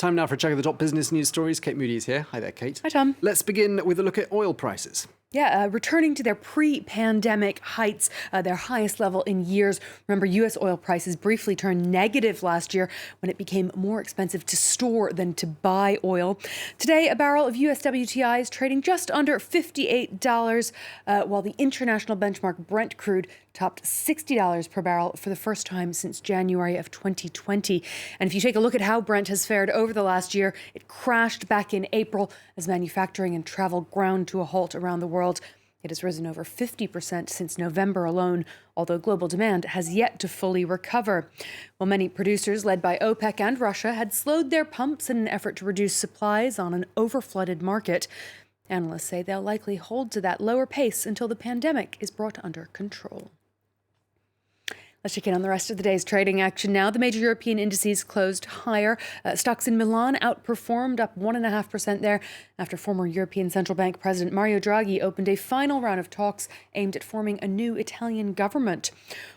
Time now for a check of the top business news stories. Kate Moody is here. Hi there, Kate. Hi, Tom. Let's begin with a look at oil prices. Yeah, returning to their pre-pandemic heights, their highest level in years. Remember, U.S. oil prices briefly turned negative last year when it became more expensive to store than to buy oil. Today, a barrel of U.S. WTI is trading just under $58, while the international benchmark Brent crude topped $60 per barrel for the first time since January of 2020. And if you take a look at how Brent has fared over the last year, it crashed back in April as manufacturing and travel ground to a halt around the world. It has risen over 50% since November alone, although global demand has yet to fully recover. While many producers, led by OPEC and Russia, had slowed their pumps in an effort to reduce supplies on an overflooded market, analysts say they'll likely hold to that lower pace until the pandemic is brought under control. Let's check in on the rest of the day's trading action now. The major European indices closed higher. Stocks in Milan outperformed, up 1.5% there, after former European Central Bank President Mario Draghi opened a final round of talks aimed at forming a new Italian government.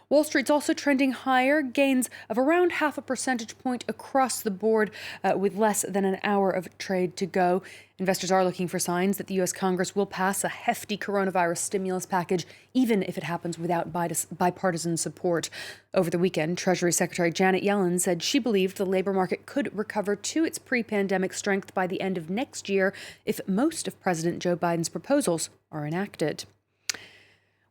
Wall Street's also trending higher, gains of around 0.5 percentage point across the board, with less than an hour of trade to go. Investors are looking for signs that the U.S. Congress will pass a hefty coronavirus stimulus package, even if it happens without bipartisan support. Over the weekend, Treasury Secretary Janet Yellen said she believed the labor market could recover to its pre-pandemic strength by the end of next year if most of President Joe Biden's proposals are enacted.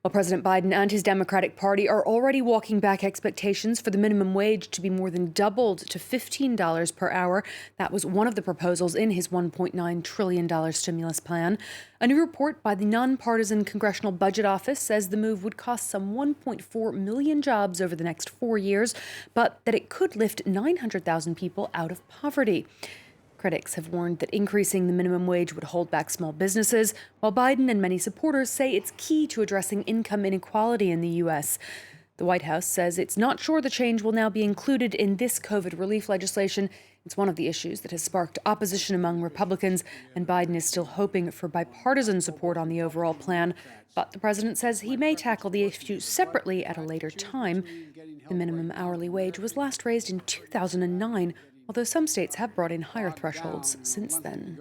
Well, President Biden and his Democratic Party are already walking back expectations for the minimum wage to be more than doubled to $15 per hour. That was one of the proposals in his $1.9 trillion stimulus plan. A new report by the nonpartisan Congressional Budget Office says the move would cost some 1.4 million jobs over the next 4 years, but that it could lift 900,000 people out of poverty. Critics have warned that increasing the minimum wage would hold back small businesses, while Biden and many supporters say it's key to addressing income inequality in the U.S. The White House says it's not sure the change will now be included in this COVID relief legislation. It's one of the issues that has sparked opposition among Republicans, and Biden is still hoping for bipartisan support on the overall plan. But the president says he may tackle the issue separately at a later time. The minimum hourly wage was last raised in 2009, although some states have brought in higher thresholds since then.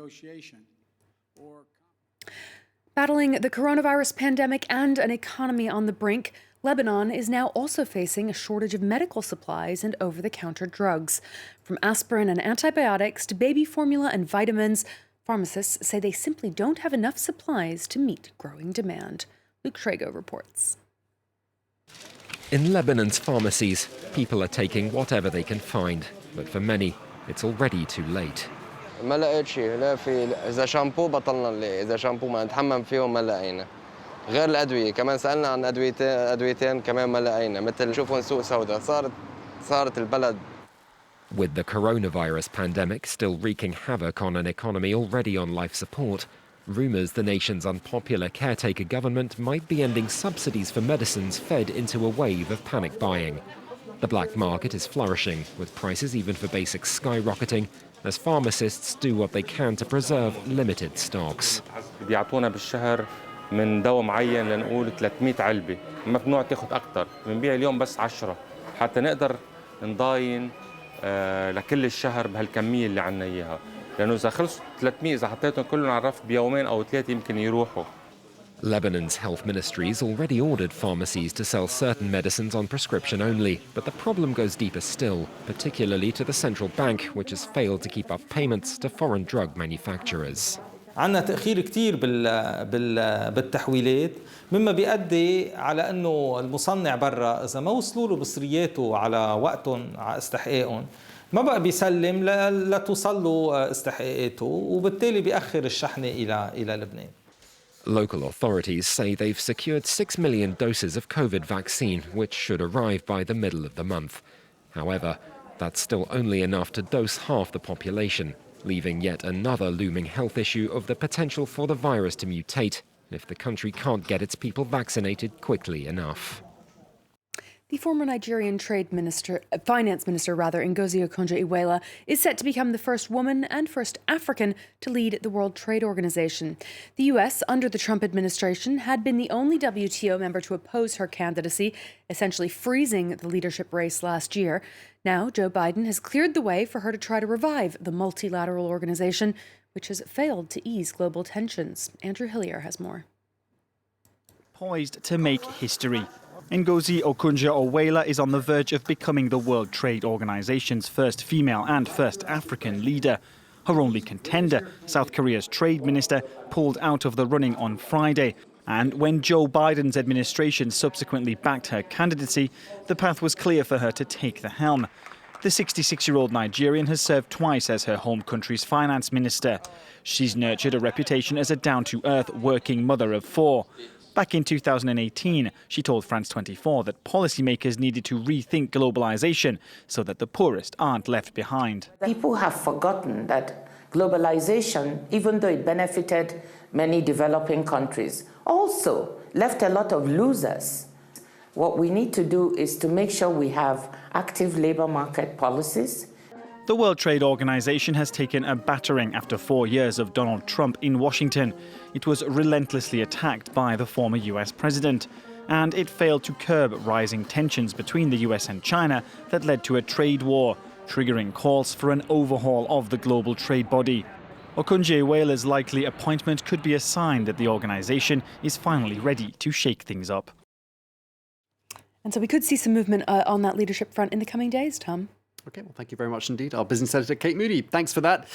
Battling the coronavirus pandemic and an economy on the brink, Lebanon is now also facing a shortage of medical supplies and over-the-counter drugs. From aspirin and antibiotics to baby formula and vitamins, pharmacists say they simply don't have enough supplies to meet growing demand. Luke Trago reports. In Lebanon's pharmacies, people are taking whatever they can find. But for many, it's already too late. ما لقيت شيء، لا في إذا شامبو بطلنا نلاقي، إذا شامبو ما نتحمم فيهم ما لقينا. غير الأدوية، كمان سألنا عن أدويتين كمان ما لقينا، مثل شوفوا سوق سوداء، صارت البلد. With the coronavirus pandemic still wreaking havoc on an economy already on life support, rumours the nation's unpopular caretaker government might be ending subsidies for medicines fed into a wave of panic buying. The black market is flourishing, with prices even for basics skyrocketing, as pharmacists do what they can to preserve limited stocks. بيعطونا بالشهر من دواء معين لنقول 300 علبة، ممنوع تاخذ أكثر، بنبيع اليوم بس 10 حتى نقدر نضاين لكل الشهر بهالكمية اللي عنا إياها، لأنه إذا خلصوا 300 إذا حطيتهم كلهم على الرف بيومين أو 3 يمكن يروحوا. Lebanon's health ministry's already ordered pharmacies to sell certain medicines on prescription only, but the problem goes deeper still, particularly to the central bank, which has failed to keep up payments to foreign drug manufacturers. عندنا تأخير كتير بالتحويلات، مما بيؤدي على أنه المصنع برا إذا ما وصلوا له بصرياته على وقتهم على استحقاقهم ما بقى بيسلم لا توصل له استحقاقاته، وبالتالي بيأخر الشحنة إلى لبنان. Local authorities say they've secured 6 million doses of COVID vaccine, which should arrive by the middle of the month. However, that's still only enough to dose half the population, leaving yet another looming health issue of the potential for the virus to mutate if the country can't get its people vaccinated quickly enough. The former Nigerian finance minister, Ngozi Okonjo-Iweala, is set to become the first woman and first African to lead the World Trade Organization. The US, under the Trump administration, had been the only WTO member to oppose her candidacy, essentially freezing the leadership race last year. Now, Joe Biden has cleared the way for her to try to revive the multilateral organization, which has failed to ease global tensions. Andrew Hillier has more. Poised to make history, Ngozi Okonjo-Iweala is on the verge of becoming the World Trade Organization's first female and first African leader. Her only contender, South Korea's trade minister, pulled out of the running on Friday. And when Joe Biden's administration subsequently backed her candidacy, the path was clear for her to take the helm. The 66-year-old Nigerian has served twice as her home country's finance minister. She's nurtured a reputation as a down-to-earth working mother of four. Back in 2018, she told France 24 that policymakers needed to rethink globalization so that the poorest aren't left behind. People have forgotten that globalization, even though it benefited many developing countries, also left a lot of losers. What we need to do is to make sure we have active labor market policies. The World Trade Organization has taken a battering after 4 years of Donald Trump in Washington. It was relentlessly attacked by the former US president, and it failed to curb rising tensions between the US and China that led to a trade war, triggering calls for an overhaul of the global trade body. Okonjo-Iweala's likely appointment could be a sign that the organization is finally ready to shake things up. And so we could see some movement on that leadership front in the coming days, Tom. OK, well, thank you very much indeed. Our business editor, Kate Moody. Thanks for that.